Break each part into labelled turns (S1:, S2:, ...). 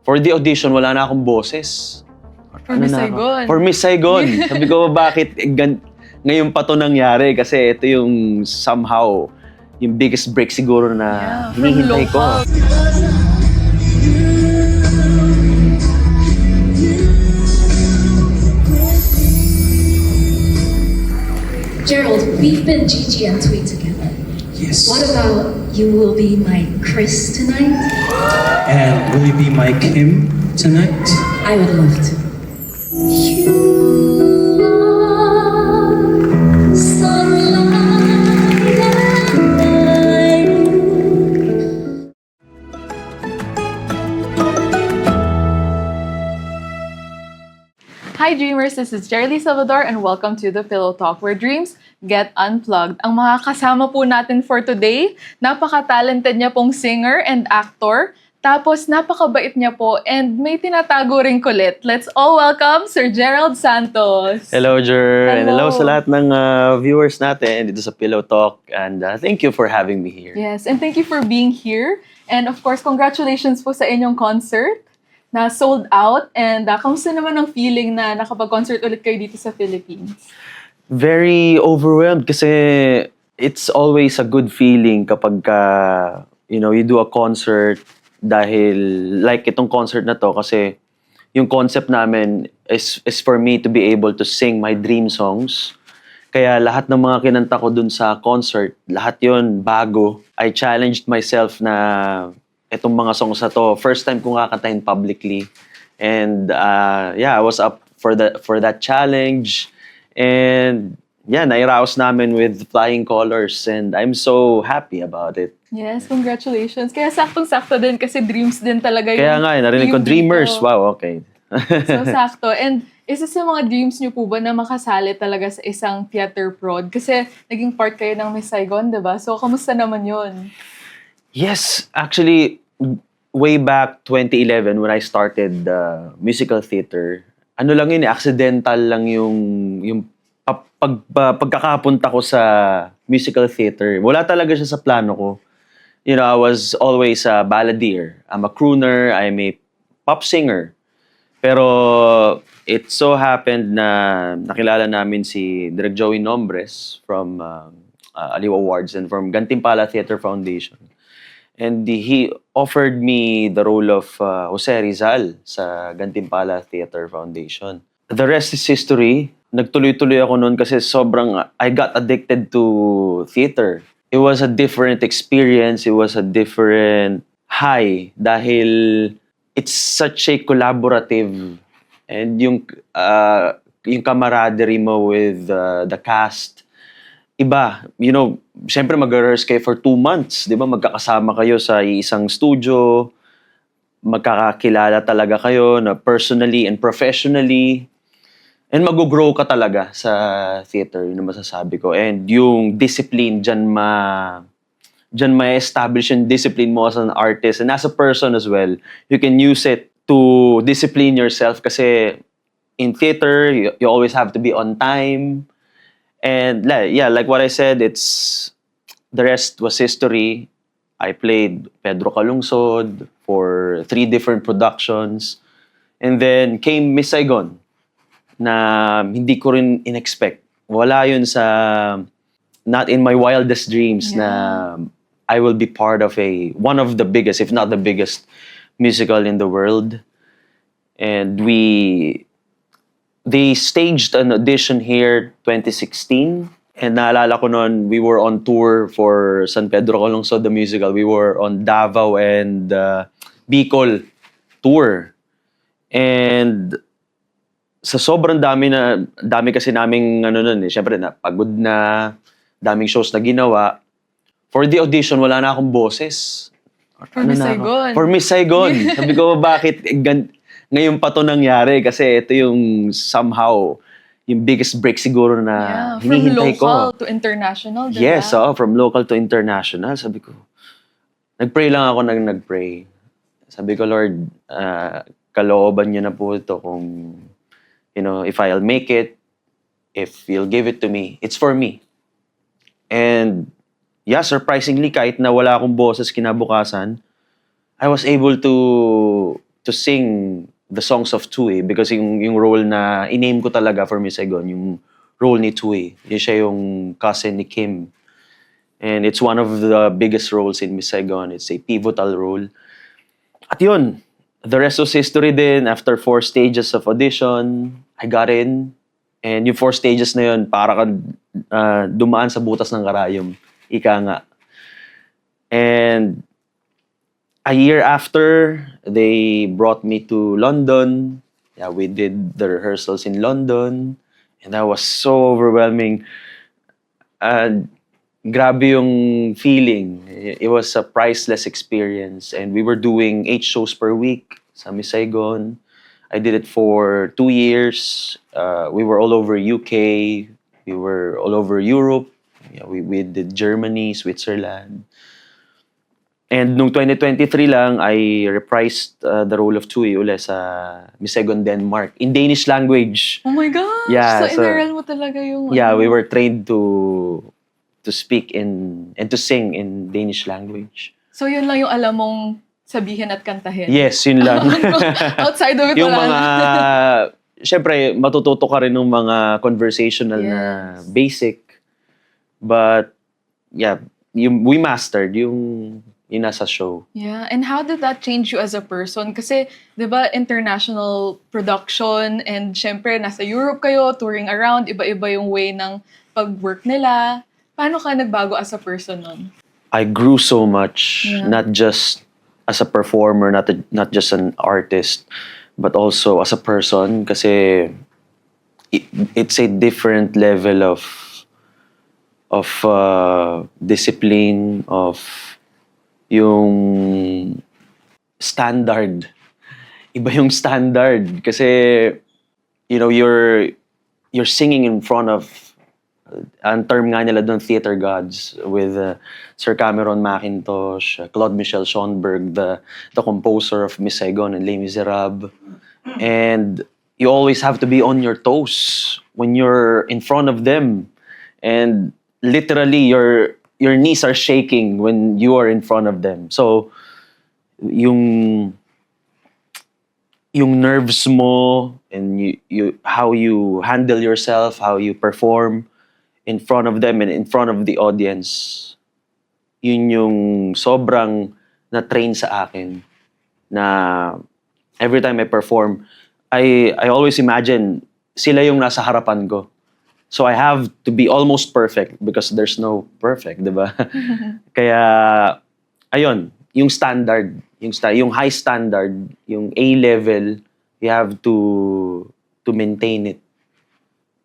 S1: For the audition, wala na akong boses.
S2: For Miss Saigon.
S1: For Miss Saigon. Sabi ko, bakit ngayon pa to nangyari? Kasi ito yung somehow, yung biggest break siguro na hinihintay ko.
S3: Gerald, we've been Gigi and Tweet together.
S4: Yes.
S3: What about you will be my Chris tonight?
S4: And will you be my Kim tonight?
S3: I would love to. You are sunlight and light.
S2: Hi Dreamers, this is Jerly Salvador and welcome to the Pillow Talk where dreams get unplugged. Ang mga kasama po natin for today, napaka-talented niya pong singer and actor. Tapos napakabait niya po and may tinatago ring kulit. Let's all welcome Sir Gerald Santos.
S1: Hello, Jer. And
S2: Hello.
S1: hello sa lahat ng viewers natin dito sa Pillow Talk. And thank you for having me here.
S2: Yes, and thank you for being here. And of course, congratulations po sa inyong concert na sold out. And kamusta naman ang feeling na nakapag-concert ulit kayo dito sa Philippines?
S1: Very overwhelmed kasi it's always a good feeling kapag you do a concert dahil like itong concert na to kasi yung concept namin is for me to be able to sing my dream songs. Kaya lahat ng mga kinanta ko dun sa concert, lahat yon bago. I challenged myself na itong mga songs na to, first time ko nga kantahin publicly. And I was up for that challenge. And nairaos namin with flying colors and I'm so happy about it.
S2: Yes, congratulations. Kaya saktong-sakto din kasi dreams din talaga
S1: Kaya nga, narinig ko,
S2: yung
S1: Dreamers.
S2: dito.
S1: Wow, okay.
S2: So, sakto. And isa sa mga dreams niyo po ba na makasali talaga sa isang theater prod? Kasi naging part kayo ng Miss Saigon, diba? So, kamusta naman yun?
S1: Yes, actually, way back 2011 when I started musical theater, ano lang yun, accidental lang yung pagkakapunta ko sa musical theater. Wala talaga siya sa plano ko. You know, I was always a balladeer. I'm a crooner, I'm a pop singer. Pero it so happened na nakilala namin si Direk Joey Nombres from Aliw Awards and from Gantimpala Theater Foundation. And he offered me the role of Jose Rizal sa Gantimpala Theater Foundation. The rest is history. Nagtuloy-tuloy ako noon kasi I got addicted to theater. It was a different experience. It was a different high dahil it's such a collaborative and yung camaraderie mo with the cast. Iba, syempre mag-rehearse kayo for 2 months, di ba? Magkakasama kayo sa isang studio, magkakakilala talaga kayo na personally and professionally, and mag-grow ka talaga sa theater, yun ang masasabi ko. And yung discipline, dyan ma-establish yung discipline mo as an artist and as a person as well. You can use it to discipline yourself kasi in theater, you always have to be on time. And like what I said, the rest was history. I played Pedro Calungsod for 3 different productions. And then came Miss Saigon na hindi ko rin in-expect. Wala yun not in my wildest dreams na I will be part of one of the biggest, if not the biggest, musical in the world. And they staged an audition here 2016. And naalala ko noon, we were on tour for San Pedro Calungsod, the musical. We were on Davao and Bicol tour. And sa sobrang dami kasi naming syempre napagod na, daming shows na ginawa. For the audition, wala na akong boses.
S2: For Miss Saigon.
S1: For Miss Saigon. Sabi ko, bakit ngayon pa to nangyari? Kasi ito yung somehow, yung biggest break siguro na hinihintay ko.
S2: From local to international, diba?
S1: Yes, from local to international. Sabi ko, nagpray lang ako nagpray. Sabi ko, Lord, kalooban niyo na po ito kung if I'll make it, if you'll give it to me, it's for me. And surprisingly, kahit na wala akong boses kinabukasan, I was able to to sing the songs of Tui because yung role na iname ko talaga for Miss Saigon, yung role ni Tui. Yun siya yung cousin ni Kim. And it's one of the biggest roles in Miss Saigon. It's a pivotal role. At yun, the rest was history din. After 4 stages of audition, I got in. And yung 4 stages na yun, para kang dumaan sa butas ng karayom. Ika nga. And a year after, they brought me to London. Yeah, we did the rehearsals in London. And that was so overwhelming. And grabe yung feeling. It was a priceless experience. And we were doing 8 shows per week sa Miss Saigon. I did it for 2 years. We were all over UK. We were all over Europe. Yeah, we did Germany, Switzerland. And nung 2023 lang, I reprised the role of Tui uli sa Miss Saigon, Denmark in Danish language.
S2: Oh my gosh!
S1: Yeah,
S2: so,
S1: so-
S2: inaral mo talaga yung...
S1: Yeah, we were trained to speak in and to sing in Danish language.
S2: So, yun lang yung alam mong sabihin at kantahin?
S1: Yes, yun lang.
S2: Outside of it,
S1: Yung
S2: wala
S1: mga,
S2: na.
S1: syempre, matututo ka rin ng mga conversational na
S2: Yes.
S1: basic. But, yeah, we mastered yung nasa show.
S2: Yeah, and how did that change you as a person? Kasi, di ba, international production and syempre, nasa Europe kayo, touring around, iba-iba yung way ng pag-work nila. Paano ka nagbago as a person nun?
S1: I grew so much,
S2: Yeah.
S1: not just as a performer, not just an artist, but also as a person. Kasi it's a different level of discipline, of yung standard. Iba yung standard kasi you're singing in front of ang term nga nila doon, theater gods, with Sir Cameron Mackintosh, Claude Michel Schoenberg, the composer of Miss Saigon and Les Miserables. And you always have to be on your toes when you're in front of them. And literally, your knees are shaking when you are in front of them. So, yung nerves mo and you how you handle yourself, how you perform in front of them and in front of the audience, yun yung sobrang na-train sa akin na every time I perform, I always imagine sila yung nasa harapan ko. So I have to be almost perfect because there's no perfect, di ba? Kaya, ayun, yung standard, yung high standard, yung A level, you have to maintain it.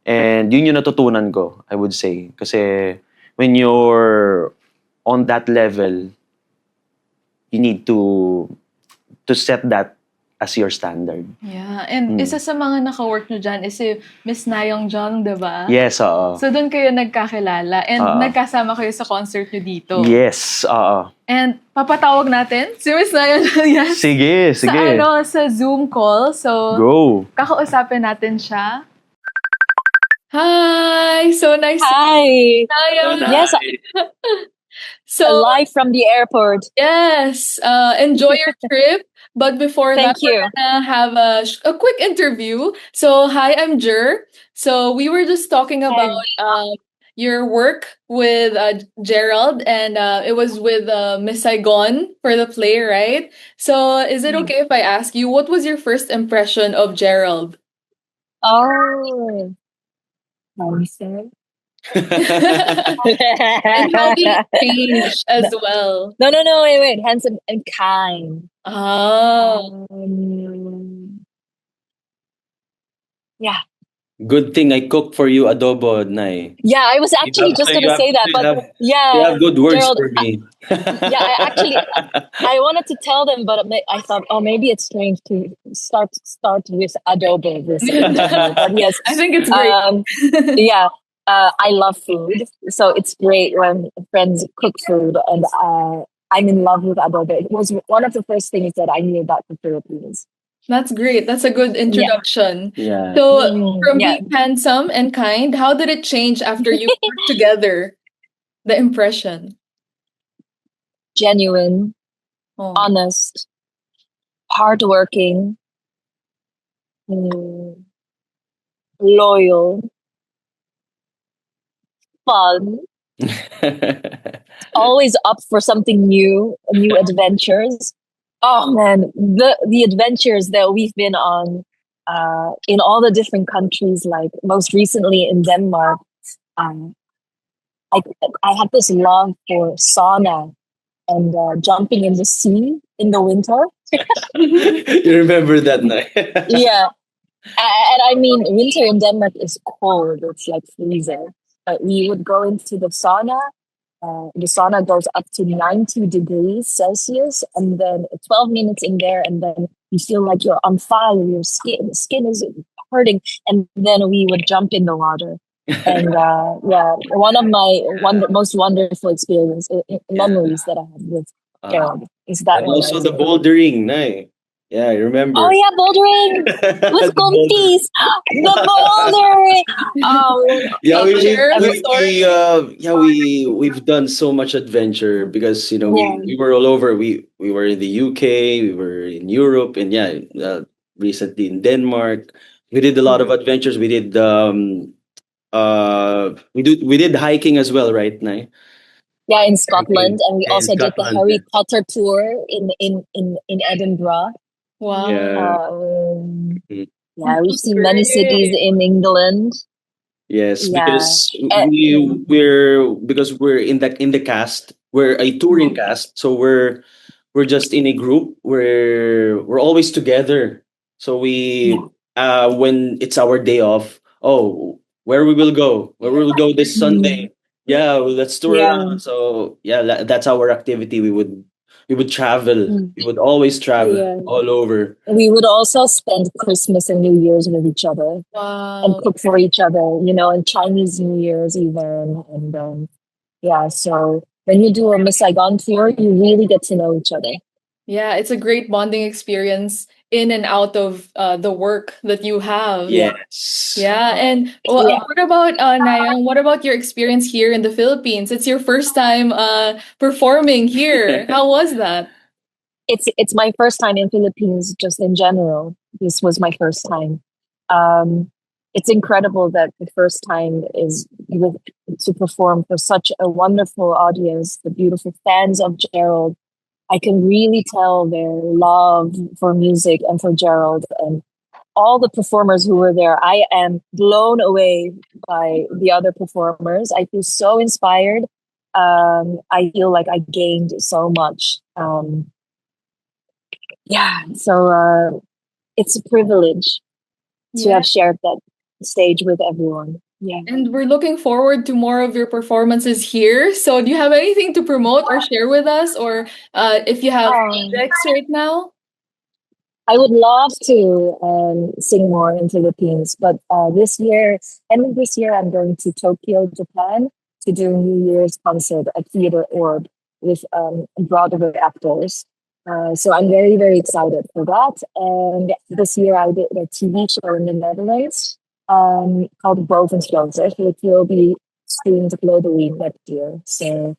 S1: And yun yung natutunan ko, I would say. Kasi when you're on that level, you need to set that as your standard.
S2: Yeah, and isa sa mga naka-work nyo dyan is si Miss Nayong Jung, di ba?
S1: Yes, oo.
S2: So doon kayo nagkakilala and
S1: Oo.
S2: nagkasama kayo sa concert nyo dito.
S1: Yes, oo.
S2: And papatawag natin si Miss Nayong Jung. Yes.
S1: Sige, sige.
S2: Sa Zoom call. So,
S1: Go.
S2: kakausapin natin siya. Hi! So nice
S5: Hi.
S2: Nayong.
S5: Yes,
S2: So,
S5: live from the airport.
S2: yes, enjoy your trip. But before
S5: Thank
S2: that, we're
S5: you.
S2: gonna have a quick interview. So, hi, I'm Jer. So, we were just talking about your work with Gerald, and it was with Miss Saigon for the play, right? So, is it okay if I ask you, what was your first impression of Gerald?
S5: Oh. Handsome.
S2: And how did it change as well?
S5: No, wait. Handsome and kind.
S2: Oh,
S5: Yeah.
S1: Good thing I cooked for you adobo, Nay.
S5: Yeah, I was actually just going to say that, but yeah.
S1: You have good words
S5: Gerald,
S1: for me.
S5: Yeah, I wanted to tell them, but I thought, maybe it's strange to start with adobo. But yes,
S2: I think it's great.
S5: yeah, I love food, so it's great when friends cook food, and I'm in love with adobo. It was one of the first things that I knew about the Philippines.
S2: That's great. That's a good introduction.
S1: Yeah.
S2: So,
S5: Mm,
S2: from
S5: yeah.
S2: being handsome and kind, how did it change after you worked together? The impression.
S5: Genuine,
S2: Oh.
S5: honest, hardworking, mm, loyal, fun, always up for something new adventures. Oh man, the adventures that we've been on in all the different countries, like most recently in Denmark. Um, I I had this love for sauna and jumping in the sea in the winter.
S1: You remember that night?
S5: Yeah, and I mean, winter in Denmark is cold. It's like freezing. But we would go into the sauna. The sauna goes up to 90 degrees Celsius, and then 12 minutes in there, and then you feel like you're on fire. Your skin is hurting, and then we would jump in the water. And yeah, one of my most wonderful
S1: Yeah.
S5: memories that I have with
S1: Uh,
S5: Gerald is that
S1: and
S5: one
S1: also the
S5: also.
S1: bouldering, Nay. Yeah, I
S5: Oh
S1: remember.
S5: yeah, bouldering with
S1: The boulder.
S5: Contis. The bouldering.
S1: Yeah,
S2: Can you share the story?
S1: we've done so much adventure because
S5: Yeah.
S1: we were all over. We were in the UK, we were in Europe, and yeah, recently in Denmark. We did a lot of adventures. We did hiking as well, right, Nay?
S5: Yeah, in
S1: Hiking
S5: Scotland, and we
S1: in
S5: also did the
S1: Scotland.
S5: Harry Potter tour in Edinburgh.
S2: Wow.
S1: Yeah. Mm.
S5: Yeah, we've seen many cities
S2: Great.
S5: in England.
S1: Yes,
S5: Yeah.
S1: because
S5: Mm.
S1: we're in the cast. We're a touring
S5: Mhm.
S1: cast, so we're just in a group. We're always together. So
S5: Yeah.
S1: when it's our day off, oh, where we will go? Where we will go this
S5: Mm.
S1: Sunday? Yeah, well, let's tour
S5: Yeah.
S1: around. So yeah, that's our activity. We would travel.
S5: Mm.
S1: We would always travel
S5: Yeah.
S1: all over.
S5: We would also spend Christmas and New Year's with each other and
S2: Wow.
S5: cook for each other, and Chinese New Year's even. And yeah, so when you do a Miss Saigon tour, you really get to know each other.
S2: Yeah, it's a great bonding experience in and out of the work that you have.
S5: Yeah.
S1: Yes.
S2: Yeah, and
S5: Yeah.
S2: what about Nayang? What about your experience here in the Philippines? It's your first time performing here. How was that?
S5: It's my first time in Philippines just in general. This was my first time. Um, it's incredible that the first time is with, to perform for such a wonderful audience, the beautiful fans of Gerald. I can really tell their love for music and for Gerald and all the performers who were there. I am blown away by the other performers. I feel so inspired. I feel like I gained so much. Yeah, so it's a privilege to
S2: Yeah.
S5: have shared that stage with everyone. Yeah.
S2: And we're looking forward to more of your performances here. So, do you have anything to promote or share with us, or if you have projects right now?
S5: I would love to sing more in Philippines, but end of this year, I'm going to Tokyo, Japan, to do New Year's concert at Theater Orb with Broadway actors. So I'm very, very excited for that. And this year, I did a TV show in the Netherlands called Boven's Joseph, which will be streamed globally next year. So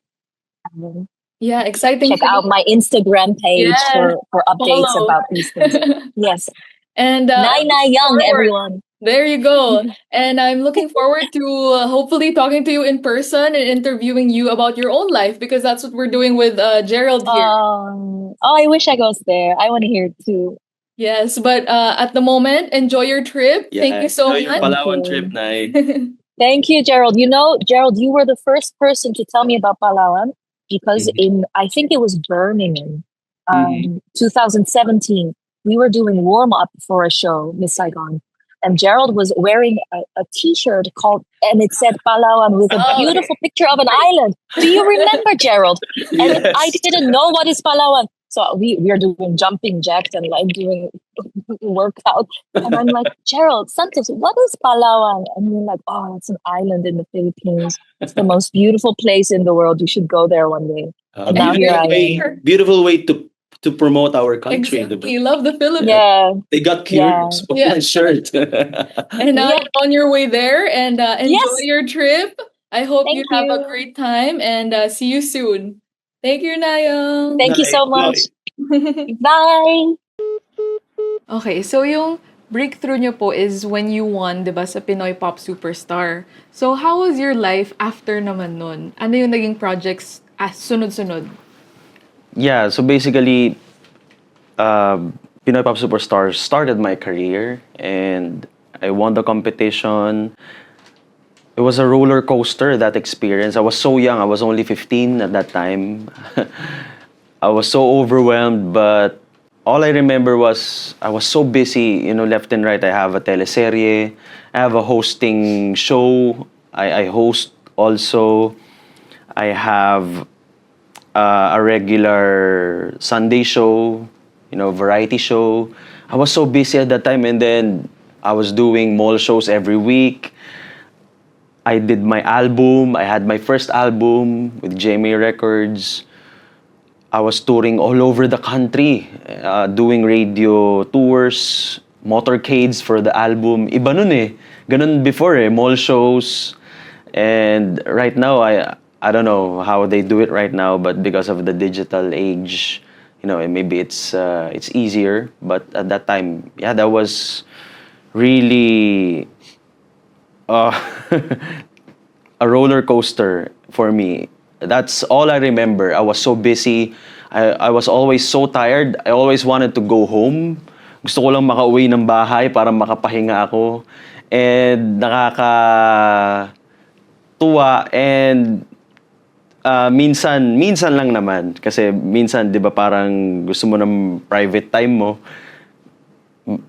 S5: um,
S2: Yeah, exciting
S5: check out
S2: thing.
S5: my Instagram page
S2: Yes,
S5: for updates
S2: follow.
S5: about these things. Yes.
S2: And
S5: Nai Nai Young,
S2: forward.
S5: everyone.
S2: There you go. And I'm looking forward to hopefully talking to you in person and interviewing you about your own life because that's what we're doing with Gerald here.
S5: I wish I was there. I want to hear it too.
S2: Yes, but at the moment, enjoy your trip.
S1: Yeah,
S2: Thank you so
S1: enjoy your
S2: much.
S1: Palawan trip, Nay.
S5: Thank you, Gerald. Gerald, you were the first person to tell me about Palawan because I think it was Birmingham,
S1: Mhm.
S5: 2017, we were doing warm up for a show, Miss Saigon. And Gerald was wearing a t-shirt and it said Palawan with a
S2: Oh,
S5: beautiful picture of an island. Do you remember, Gerald? And I
S1: Yes.
S5: didn't know what is Palawan. So we are doing jumping jacks and like doing workout. And I'm like, Gerald, Santos, what is Palawan? And you're like, oh, it's an island in the Philippines. It's the most beautiful place in the world. You should go there one day. And now here I am.
S1: Beautiful way to promote our country.
S2: exactly. Love the Philippines.
S5: Yeah.
S1: They got
S5: Yeah.
S1: curious for
S2: Yeah.
S1: my shirt.
S2: And now
S5: Yeah.
S2: you're on your way there and enjoy
S5: Yes.
S2: your trip. I hope
S5: Thank
S2: you have a
S5: you.
S2: great time and see you soon. Thank you, Nayang.
S5: Thank you so
S1: Bye.
S5: much. Bye.
S2: Okay, so yung breakthrough nyo po is when you won, di ba, sa Pinoy Pop Superstar. So how was your life after naman nun? Ano yung naging projects sunod-sunod?
S1: Yeah, so basically, Pinoy Pop Superstar started my career and I won the competition. It was a roller coaster, that experience. I was so young. I was only 15 at that time. I was so overwhelmed, but all I remember was I was so busy, left and right. I have a teleserye. I have a hosting show. I host also. I have a regular Sunday show, variety show. I was so busy at that time, and then I was doing mall shows every week. I did my album. I had my first album with JMA Records. I was touring all over the country, doing radio tours, motorcades for the album. Iba nun eh. Ganun before eh, mall shows. And right now, I don't know how they do it right now, but because of the digital age, maybe it's easier. But at that time, yeah, that was really a roller coaster for me. That's all I remember. I was so busy. I was always so tired. I always wanted to go home. Gusto ko lang makauwi ng bahay para makapahinga ako. And nakakatuwa and minsan lang naman. Kasi minsan, di ba, parang gusto mo ng private time mo.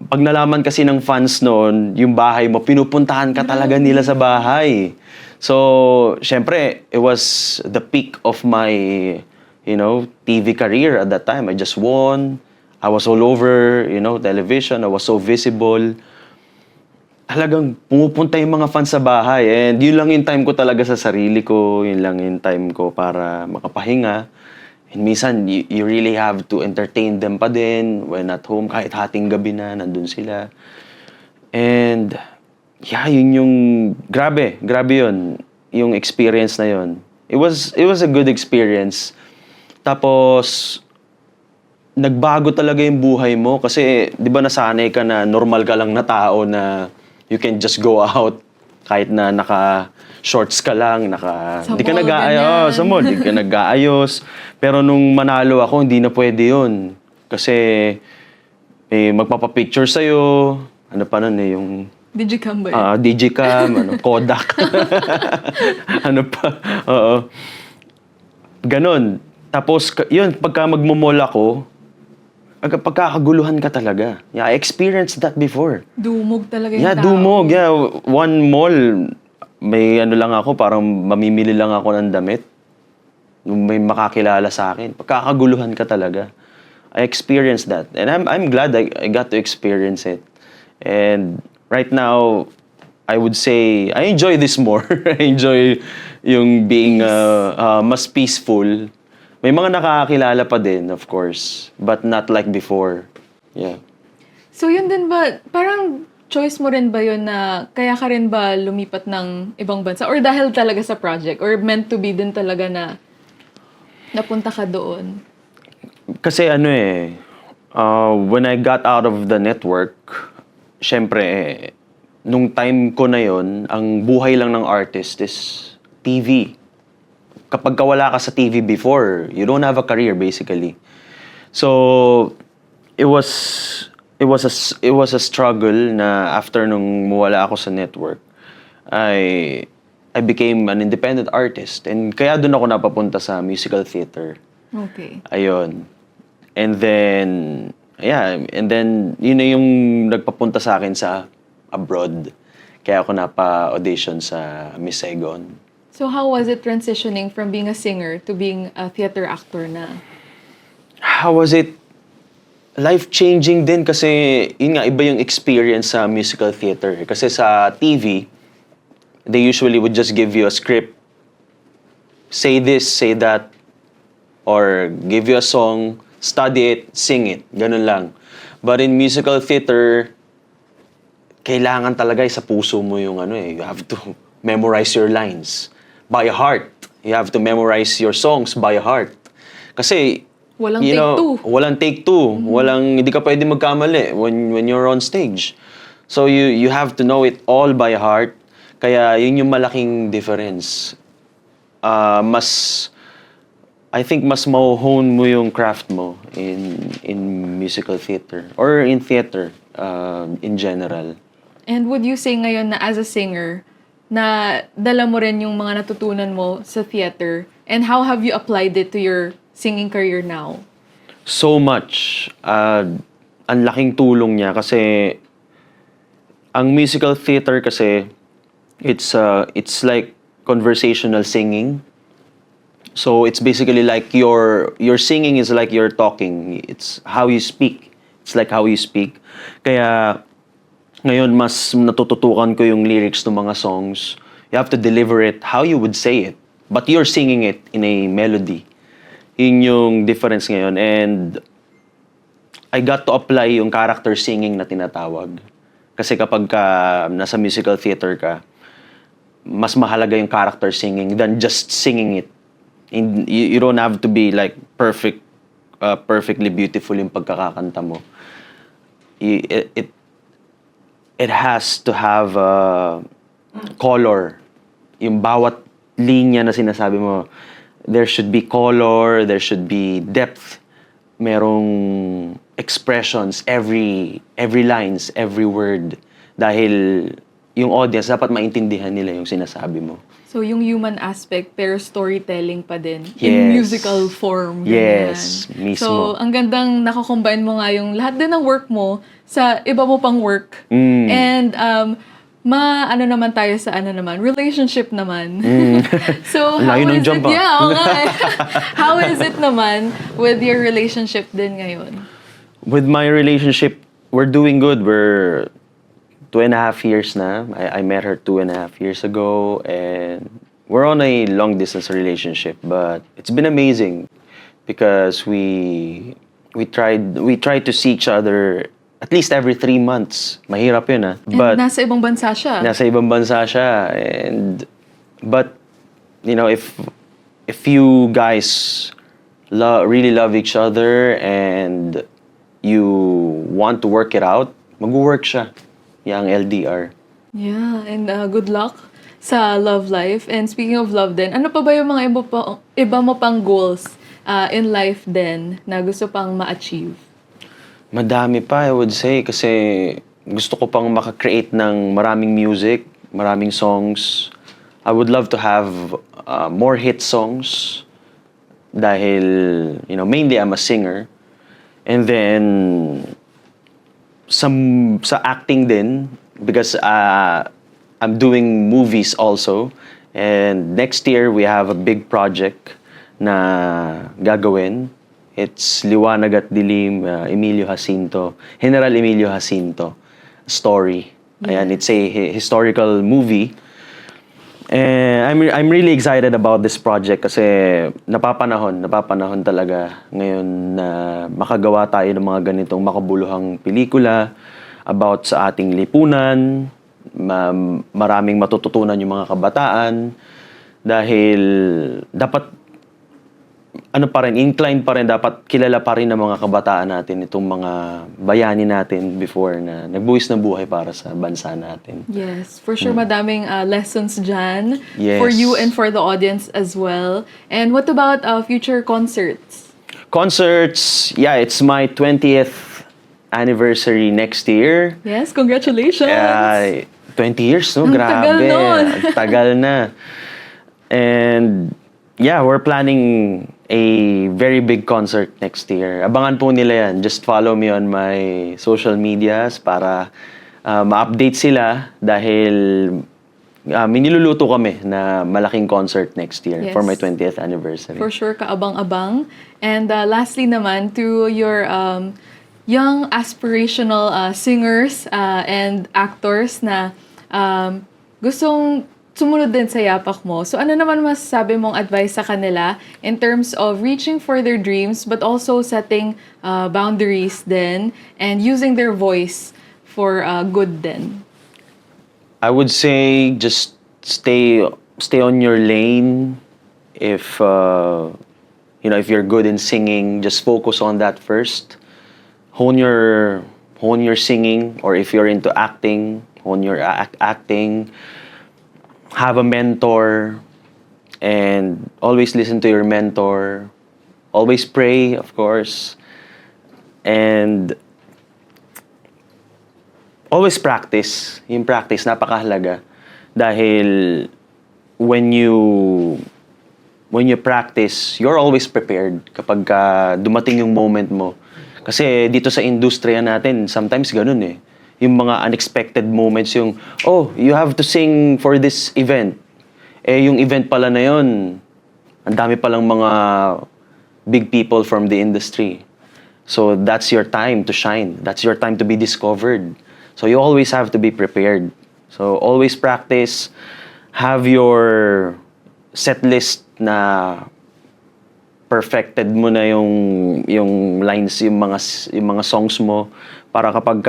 S1: Pag nalaman kasi ng fans noon, yung bahay mo, pinupuntahan ka talaga nila sa bahay. So, syempre, it was the peak of my, TV career at that time. I just won. I was all over, television. I was so visible. Talagang pumupunta yung mga fans sa bahay. And yun lang yung time ko talaga sa sarili ko. Yun lang yung time ko para makapahinga. And minsan, you really have to entertain them pa din when at home. Kahit hating gabi na, nandun sila. And yeah, yun yung grabe yun. Yung experience na yun. It was a good experience. Tapos nagbago talaga yung buhay mo kasi 'di ba nasanay ka na normal ka lang na tao na you can just go out kahit na naka shorts ka lang, hindi ka nag-aayos sa mall, hindi ka nag-aayos. Pero nung manalo ako, hindi na pwede yun. Kasi magpapapicture sa'yo, ano pa nun yung
S2: Digicam ba yun?
S1: Digicam, Kodak. Ano pa? Oo. Ganon. Tapos, yun, pagka magmumall ako, pagkakaguluhan ka talaga. Yeah, I experienced that before.
S2: Dumog talaga yung
S1: Yeah,
S2: tao.
S1: dumog. Yeah, one mall, may lang ako, parang mamimili lang ako ng damit. May makakilala sa akin. Pagkakaguluhan ka talaga. I experienced that. And I'm glad I got to experience it. And right now, I would say, I enjoy this more. I enjoy yung being mas peaceful. May mga nakakakilala pa din, of course. But not like before. Yeah.
S2: So yun din ba, parang choice mo rin ba yun na kaya ka rin ba lumipat ng ibang bansa? Or dahil talaga sa project? Or meant to be din talaga na napunta ka doon?
S1: Kasi when I got out of the network, syempre, nung time ko na yon, ang buhay lang ng artist is TV. Kapag wala ka sa TV before, you don't have a career basically. So it was a struggle na after nung mawala ako sa network, I became an independent artist and kaya doon ako napapunta sa musical theater.
S2: Okay.
S1: Ayun. And then yun na yung nagpapunta sa akin sa abroad. Kaya ako napa-audition sa Miss Saigon.
S2: So how was it transitioning from being a singer to being a theater actor na?
S1: How was it? Life-changing din kasi yun nga, iba yung experience sa musical theater. Kasi sa TV, they usually would just give you a script. Say this, say that. Or give you a song, study it, sing it. Ganun lang. But in musical theater, kailangan talaga sa puso mo yung you have to memorize your lines by heart. You have to memorize your songs by heart. Kasi
S2: Walang
S1: you
S2: take
S1: know,
S2: two.
S1: walang take two. Walang, hindi ka pwede magkamali when you're on stage. So you have to know it all by heart. Kaya yun yung malaking difference. I think mas ma-hone mo yung craft mo in musical theater or in theater in general.
S2: And would you say ngayon na as a singer, na dala mo rin yung mga natutunan mo sa theater? And how have you applied it to your singing career now?
S1: So much. Ang laking tulong niya kasi ang musical theater kasi it's like conversational singing. So it's basically like your singing is like you're talking. It's how you speak. It's like how you speak. Kaya ngayon mas natututukan ko yung lyrics ng mga songs. You have to deliver it how you would say it, but you're singing it in a melody. Yun yung difference ngayon. And I got to apply yung character singing na tinatawag. Kasi kapag nasa musical theater ka, mas mahalaga yung character singing than just singing it. You don't have to be like perfectly beautiful yung pagkakakanta mo. It has to have color. Yung bawat linya na sinasabi mo, there should be color, there should be depth. Merong expressions, every lines, every word. Dahil yung audience, dapat maintindihan nila yung sinasabi mo.
S2: So yung human aspect pero storytelling pa din
S1: Yes.
S2: in musical form. ganyan.
S1: Yes, mismo.
S2: So ang gandang nakakombine mo nga yung lahat din ng work mo sa iba mo pang work. And ano naman tayo sa relationship naman. So
S1: Ang
S2: how
S1: layo ng
S2: is
S1: jump,
S2: it?
S1: ah.
S2: Yeah, oo nga eh. How is it naman with your relationship din ngayon?
S1: With my relationship, we're doing good. We're 2.5 years na. I met her 2.5 years ago, and we're on a long distance relationship. But it's been amazing because we tried to see each other at least every 3 months. Mahirap yun ah.
S2: And
S1: But
S2: nasa ibang bansa siya.
S1: nasa ibang bansa siya, but you know, if you guys really love each other and you want to work it out, mag-work siya. Yung LDR.
S2: Yeah, and good luck sa love life. And speaking of love din, ano pa ba yung mga iba mo pang goals in life din na gusto pang ma-achieve?
S1: Madami pa, I would say, kasi gusto ko pang maka-create ng maraming music, maraming songs. I would love to have more hit songs dahil, you know, mainly I'm a singer. And then sa acting din because I'm doing movies also, and next year we have a big project na gagawin. It's Liwanag at Dilim, Emilio Jacinto, General Emilio Jacinto story. Ayan, it's a historical movie. And I'm really excited about this project kasi napapanahon talaga ngayon na makagawa tayo ng mga ganitong makabuluhang pelikula about sa ating lipunan. Maraming matututunan yung mga kabataan dahil dapat inclined pa rin, dapat kilala pa rin ng mga kabataan natin itong mga bayani natin before na nagbuwis ng buhay para sa bansa natin.
S2: Yes, for sure madaming lessons dyan
S1: Yes.
S2: for you and for the audience as well. And what about future concerts?
S1: Concerts, yeah, it's my 20th anniversary next year.
S2: Yes, congratulations!
S1: 20 years, no?
S2: Ang
S1: Grabe.
S2: tagal nun.
S1: Ang tagal na. And yeah, we're planning a very big concert next year. Abangan po nila yan. Just follow me on my social medias para ma-update sila dahil may niluluto kami na malaking concert next year
S2: Yes.
S1: for my 20th anniversary.
S2: For sure, kaabang-abang. And lastly naman, to your young aspirational singers and actors na gustong sumunod din sa yapak mo. So ano naman masasabi mong advice sa kanila in terms of reaching for their dreams but also setting boundaries din and using their voice for good din?
S1: I would say just stay on your lane. If You know, if you're good in singing, just focus on that first. Hone your singing, or if you're into acting, hone your acting. Have a mentor, and always listen to your mentor. Always pray, of course. And always practice. Yung practice, napakahalaga. Dahil when you practice, you're always prepared kapag dumating yung moment mo. Kasi dito sa industriya natin, sometimes ganun eh. Yung mga unexpected moments, yung, oh, you have to sing for this event. Eh, yung event pala na yun, ang dami palang mga big people from the industry. So that's your time to shine. That's your time to be discovered. So you always have to be prepared. So always practice. Have your set list na perfected mo na yung lines, yung mga songs mo, para kapag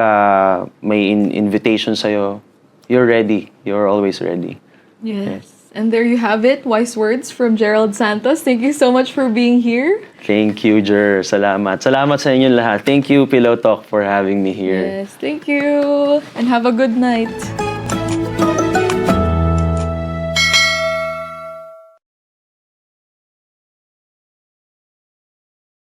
S1: may invitation sa'yo, you're ready. You're always ready.
S2: Yes. And there you have it. Wise words from Gerald Santos. Thank you so much for being here.
S1: Thank you, Jer. Salamat. Salamat sa inyong lahat. Thank you, Pillow Talk, for having me here.
S2: Yes, thank you. And have a good night.